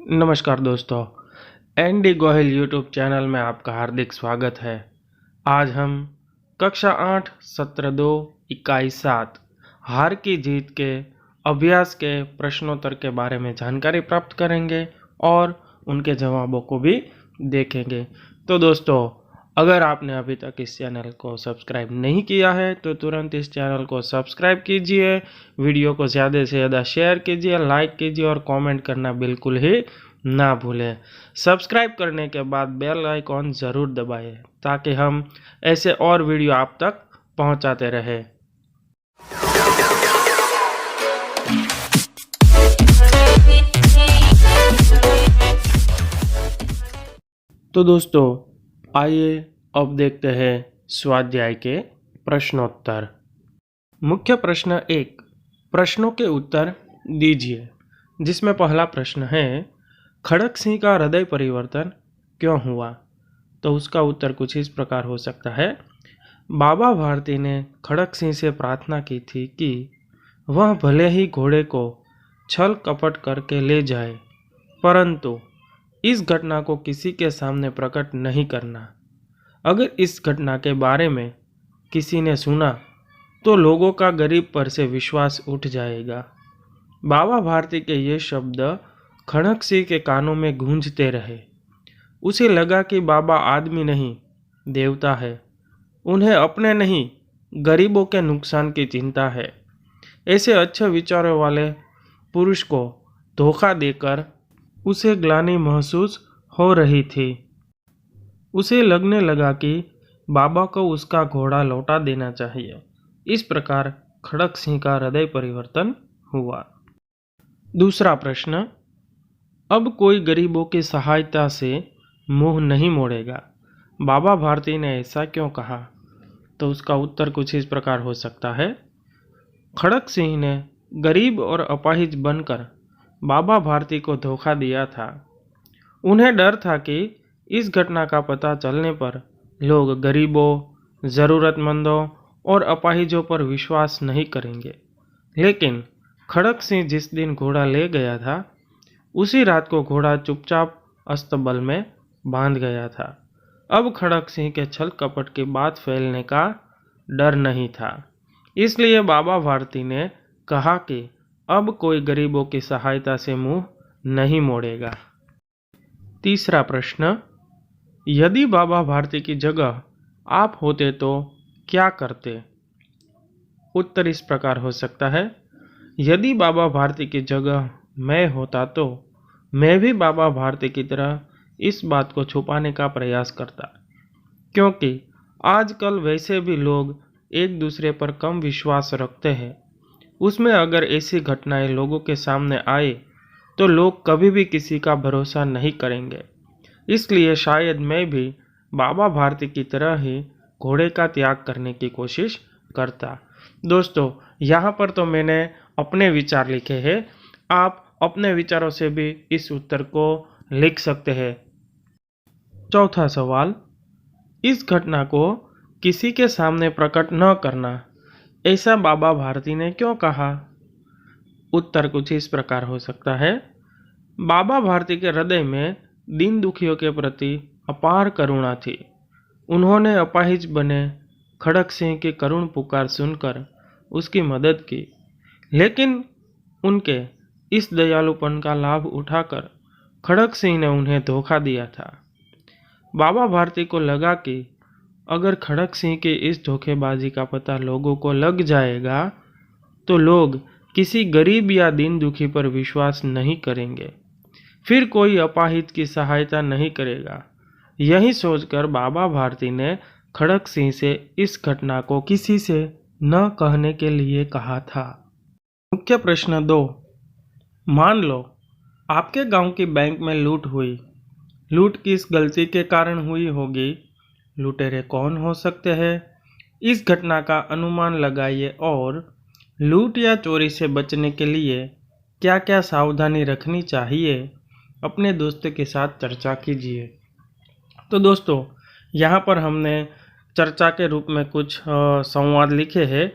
नमस्कार दोस्तों, ND Gohil YouTube channel में आपका हार्दिक स्वागत है। आज हम कक्षा 8 सत्र 2 इकाई 7 हार की जीत के अभ्यास के प्रश्नोत्तर के बारे में जानकारी प्राप्त करेंगे और उनके जवाबों को भी देखेंगे। तो दोस्तों, अगर आपने अभी तक इस चैनल को सब्सक्राइब नहीं किया है तो तुरंत इस चैनल को सब्सक्राइब कीजिए, वीडियो को ज़्यादा से ज़्यादा शेयर कीजिए, लाइक कीजिए और कमेंट करना बिल्कुल ही ना भूलें। सब्सक्राइब करने के बाद बेल आइकॉन ज़रूर दबाएं ताकि हम ऐसे और वीडियो आप तक पहुंचाते रहें। तो दोस्तों, आइए अब देखते हैं स्वाध्याय के प्रश्नोत्तर। मुख्य प्रश्न 1, प्रश्नों के उत्तर दीजिए, जिसमें पहला प्रश्न है खड़क सिंह का हृदय परिवर्तन क्यों हुआ। तो उसका उत्तर कुछ इस प्रकार हो सकता है। बाबा भारती ने खड़क सिंह से प्रार्थना की थी कि वह भले ही घोड़े को छल कपट करके ले जाए, परंतु इस घटना को किसी के सामने प्रकट नहीं करना। अगर इस घटना के बारे में किसी ने सुना तो लोगों का गरीब पर से विश्वास उठ जाएगा। बाबा भारती के ये शब्द खड़क सिंह के कानों में गूंजते रहे। उसे लगा कि बाबा आदमी नहीं, देवता है। उन्हें अपने नहीं, गरीबों के नुकसान की चिंता है। ऐसे अच्छे विचारों वाले पुरुष को धोखा देकर उसे ग्लानि महसूस हो रही थी। उसे लगने लगा कि बाबा को उसका घोड़ा लौटा देना चाहिए। इस प्रकार खड़क सिंह का हृदय परिवर्तन हुआ। दूसरा प्रश्न, अब कोई गरीबों की सहायता से मुंह नहीं मोड़ेगा। बाबा भारती ने ऐसा क्यों कहा। तो उसका उत्तर कुछ इस प्रकार हो सकता है। खड़क सिंह ने गरीब और अपाहिज बनकर बाबा भारती को धोखा दिया था। उन्हें डर था कि इस घटना का पता चलने पर लोग गरीबों, ज़रूरतमंदों और अपाहिजों पर विश्वास नहीं करेंगे। लेकिन खड़क सिंह जिस दिन घोड़ा ले गया था, उसी रात को घोड़ा चुपचाप अस्तबल में बांध गया था। अब खड़क सिंह के छल कपट की बात फैलने का डर नहीं था। इसलिए बाबा भारती ने कहा कि अब कोई गरीबों की सहायता से मुंह नहीं मोड़ेगा। तीसरा प्रश्न, यदि बाबा भारती की जगह आप होते तो क्या करते। उत्तर इस प्रकार हो सकता है। यदि बाबा भारती की जगह मैं होता तो मैं भी बाबा भारती की तरह इस बात को छुपाने का प्रयास करता, क्योंकि आजकल वैसे भी लोग एक दूसरे पर कम विश्वास रखते हैं। उसमें अगर ऐसी घटनाएं लोगों के सामने आए तो लोग कभी भी किसी का भरोसा नहीं करेंगे। इसलिए शायद मैं भी बाबा भारती की तरह ही घोड़े का त्याग करने की कोशिश करता। दोस्तों, यहाँ पर तो मैंने अपने विचार लिखे हैं। आप अपने विचारों से भी इस उत्तर को लिख सकते हैं। चौथा सवाल, इस घटना को किसी के सामने प्रकट न करना, ऐसा बाबा भारती ने क्यों कहा। उत्तर कुछ इस प्रकार हो सकता है। बाबा भारती के हृदय में दीन दुखियों के प्रति अपार करुणा थी। उन्होंने अपाहिज बने खड़क सिंह की करुण पुकार सुनकर उसकी मदद की, लेकिन उनके इस दयालुपन का लाभ उठाकर खड़क सिंह ने उन्हें धोखा दिया था। बाबा भारती को लगा कि अगर खड़क सिंह की इस धोखेबाजी का पता लोगों को लग जाएगा तो लोग किसी गरीब या दीन दुखी पर विश्वास नहीं करेंगे, फिर कोई अपाहिज की सहायता नहीं करेगा। यही सोचकर बाबा भारती ने खड़क सिंह से इस घटना को किसी से न कहने के लिए कहा था। मुख्य प्रश्न 2, मान लो आपके गांव की बैंक में लूट हुई। लूट किस गलती के कारण हुई होगी। लुटेरे कौन हो सकते हैं, इस घटना का अनुमान लगाइए और लूट या चोरी से बचने के लिए क्या क्या सावधानी रखनी चाहिए, अपने दोस्तों के साथ चर्चा कीजिए। तो दोस्तों, यहाँ पर हमने चर्चा के रूप में कुछ संवाद लिखे हैं,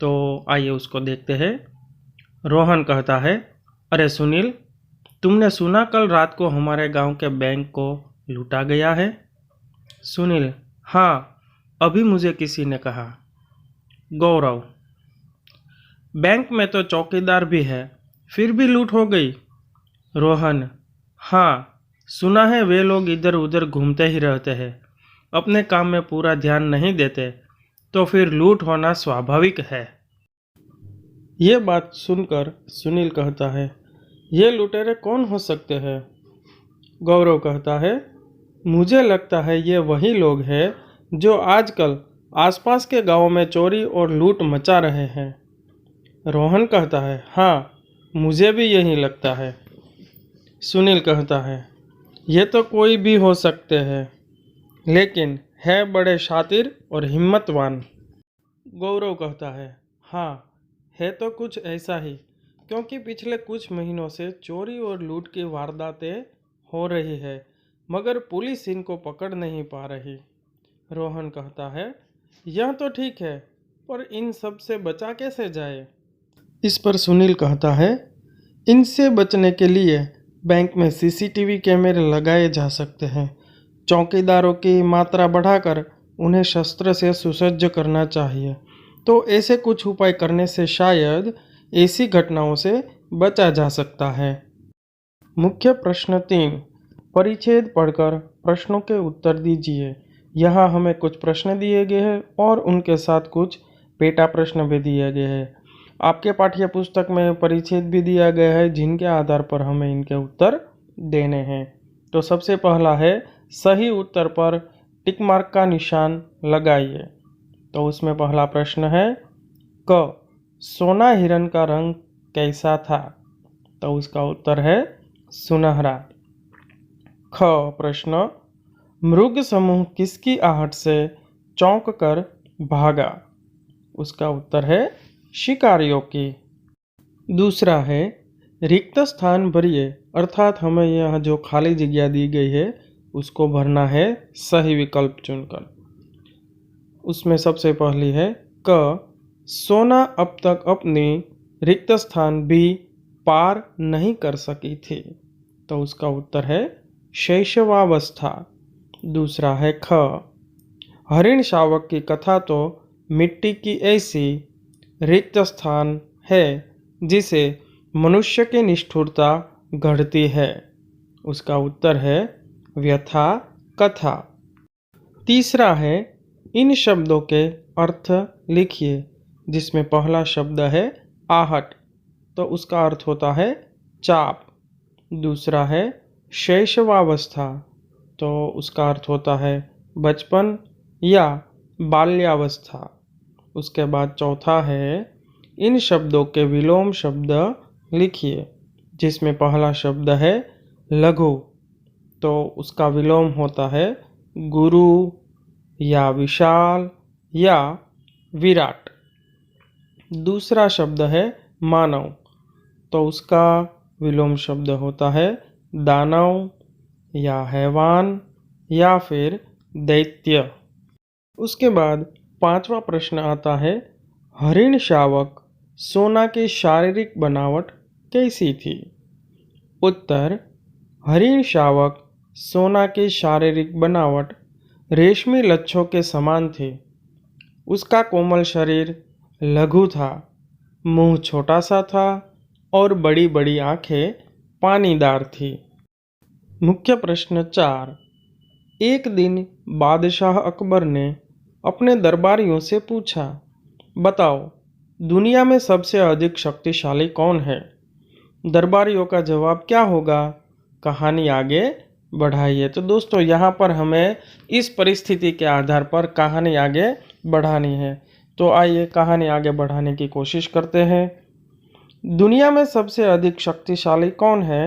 तो आइए उसको देखते हैं। रोहन कहता है, अरे सुनील, तुमने सुना कल रात को हमारे गांव के बैंक को लूटा गया है? सुनील: हाँ, अभी मुझे किसी ने कहा। गौरव: बैंक में तो चौकीदार भी है, फिर भी लूट हो गई? रोहन: हाँ, सुना है वे लोग इधर उधर घूमते ही रहते हैं, अपने काम में पूरा ध्यान नहीं देते, तो फिर लूट होना स्वाभाविक है। ये बात सुनकर सुनील कहता है, ये लुटेरे कौन हो सकते हैं? गौरव कहता है, मुझे लगता है ये वही लोग हैं जो आजकल आसपास के गांवों में चोरी और लूट मचा रहे हैं। रोहन कहता है, हाँ, मुझे भी यही लगता है। सुनील कहता है, ये तो कोई भी हो सकते हैं, लेकिन है बड़े शातिर और हिम्मतवान। गौरव कहता है, हाँ, है तो कुछ ऐसा ही, क्योंकि पिछले कुछ महीनों से चोरी और लूट की वारदातें हो रही है, मगर पुलिस इनको पकड़ नहीं पा रही। रोहन कहता है, यह तो ठीक है, पर इन सब से बचा कैसे जाए? इस पर सुनील कहता है, इनसे बचने के लिए बैंक में सीसीटीवी कैमरे लगाए जा सकते हैं। चौकीदारों की मात्रा बढ़ाकर उन्हें शस्त्र से सुसज्ज करना चाहिए। तो ऐसे कुछ उपाय करने से शायद ऐसी घटनाओं से बचा जा सकता है। मुख्य प्रश्न 3, परिच्छेद पढ़कर प्रश्नों के उत्तर दीजिए। यहाँ हमें कुछ प्रश्न दिए गए हैं और उनके साथ कुछ पेटा प्रश्न भी दिए गए हैं। आपके पाठ्य पुस्तक में परिच्छेद भी दिया गया है, जिनके आधार पर हमें इनके उत्तर देने हैं। तो सबसे पहला है, सही उत्तर पर टिक मार्क का निशान लगाइए। तो उसमें पहला प्रश्न है, क, सोना हिरन का रंग कैसा था? तो उसका उत्तर है सुनहरा। ख प्रश्न, मृग समूह किसकी आहट से चौंक कर भागा? उसका उत्तर है शिकारियों की। दूसरा है, रिक्त स्थान भरिए, अर्थात हमें यह जो खाली जगह दी गई है उसको भरना है सही विकल्प चुनकर। उसमें सबसे पहली है क, सोना अब तक अपनी रिक्त स्थान भी पार नहीं कर सकी थी। तो उसका उत्तर है शैशवावस्था। दूसरा है ख, हरिण शावक की कथा तो मिट्टी की ऐसी रिक्त स्थान है जिसे मनुष्य की निष्ठुरता गढ़ती है। उसका उत्तर है व्यथा कथा। तीसरा है, इन शब्दों के अर्थ लिखिए, जिसमें पहला शब्द है आहट, तो उसका अर्थ होता है चाप। दूसरा है शैशवावस्था, तो उसका अर्थ होता है बचपन या बाल्यावस्था। उसके बाद चौथा है, इन शब्दों के विलोम शब्द लिखिए, जिसमें पहला शब्द है लघु, तो उसका विलोम होता है गुरु या विशाल या विराट। दूसरा शब्द है मानव, तो उसका विलोम शब्द होता है दानव या हैवान या फिर दैत्य। उसके बाद पांचवा प्रश्न आता है, हरिण शावक सोना की शारीरिक बनावट कैसी थी? उत्तर, हरिण शावक सोना की शारीरिक बनावट रेशमी लच्छों के समान थी। उसका कोमल शरीर लघु था, मुंह छोटा सा था और बड़ी बड़ी आंखें पानीदार थी। मुख्य प्रश्न 4, एक दिन बादशाह अकबर ने अपने दरबारियों से पूछा, बताओ दुनिया में सबसे अधिक शक्तिशाली कौन है? दरबारियों का जवाब क्या होगा? कहानी आगे बढ़ाइए। तो दोस्तों, यहाँ पर हमें इस परिस्थिति के आधार पर कहानी आगे बढ़ानी है। तो आइए कहानी आगे बढ़ाने की कोशिश करते हैं। दुनिया में सबसे अधिक शक्तिशाली कौन है?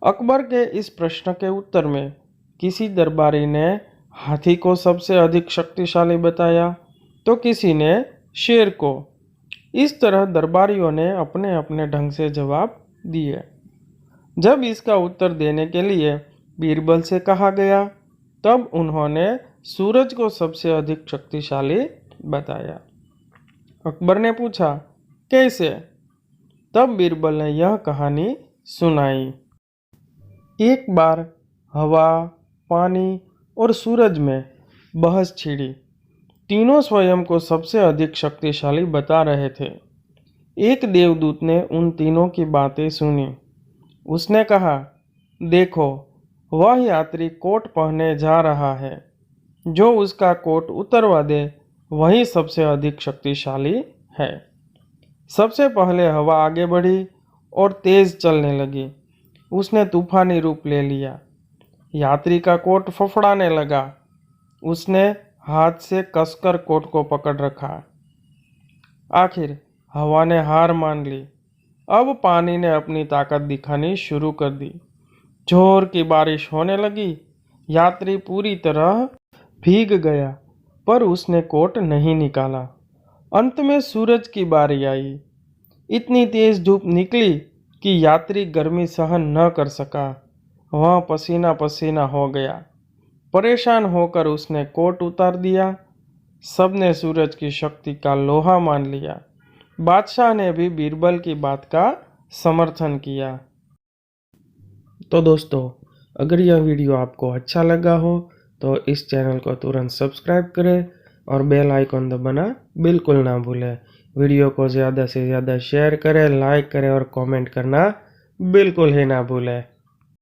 अकबर के इस प्रश्न के उत्तर में किसी दरबारी ने हाथी को सबसे अधिक शक्तिशाली बताया, तो किसी ने शेर को। इस तरह दरबारियों ने अपने अपने ढंग से जवाब दिए। जब इसका उत्तर देने के लिए बीरबल से कहा गया, तब उन्होंने सूरज को सबसे अधिक शक्तिशाली बताया। अकबर ने पूछा, कैसे? तब बीरबल ने यह कहानी सुनाई। एक बार हवा, पानी और सूरज में बहस छिड़ी। तीनों स्वयं को सबसे अधिक शक्तिशाली बता रहे थे। एक देवदूत ने उन तीनों की बातें सुनी। उसने कहा, देखो, वह यात्री कोट पहनने जा रहा है। जो उसका कोट उतरवा दे वही सबसे अधिक शक्तिशाली है। सबसे पहले हवा आगे बढ़ी और तेज चलने लगी। उसने तूफानी रूप ले लिया। यात्री का कोट फफड़ाने लगा। उसने हाथ से कसकर कोट को पकड़ रखा। आखिर हवा ने हार मान ली। अब पानी ने अपनी ताकत दिखानी शुरू कर दी। जोर की बारिश होने लगी। यात्री पूरी तरह भीग गया, पर उसने कोट नहीं निकाला। अंत में सूरज की बारी आई। इतनी तेज धूप निकली कि यात्री गर्मी सहन न कर सका। वह पसीना पसीना हो गया। परेशान होकर उसने कोट उतार दिया। सबने सूरज की शक्ति का लोहा मान लिया। बादशाह ने भी बीरबल की बात का समर्थन किया। तो दोस्तों, अगर यह वीडियो आपको अच्छा लगा हो तो इस चैनल को तुरंत सब्सक्राइब करें और बेल आइकन दबाना बिल्कुल ना भूलें। वीडियो को ज़्यादा से ज़्यादा शेयर करें, लाइक करें और कमेंट करना बिल्कुल ही ना भूलें।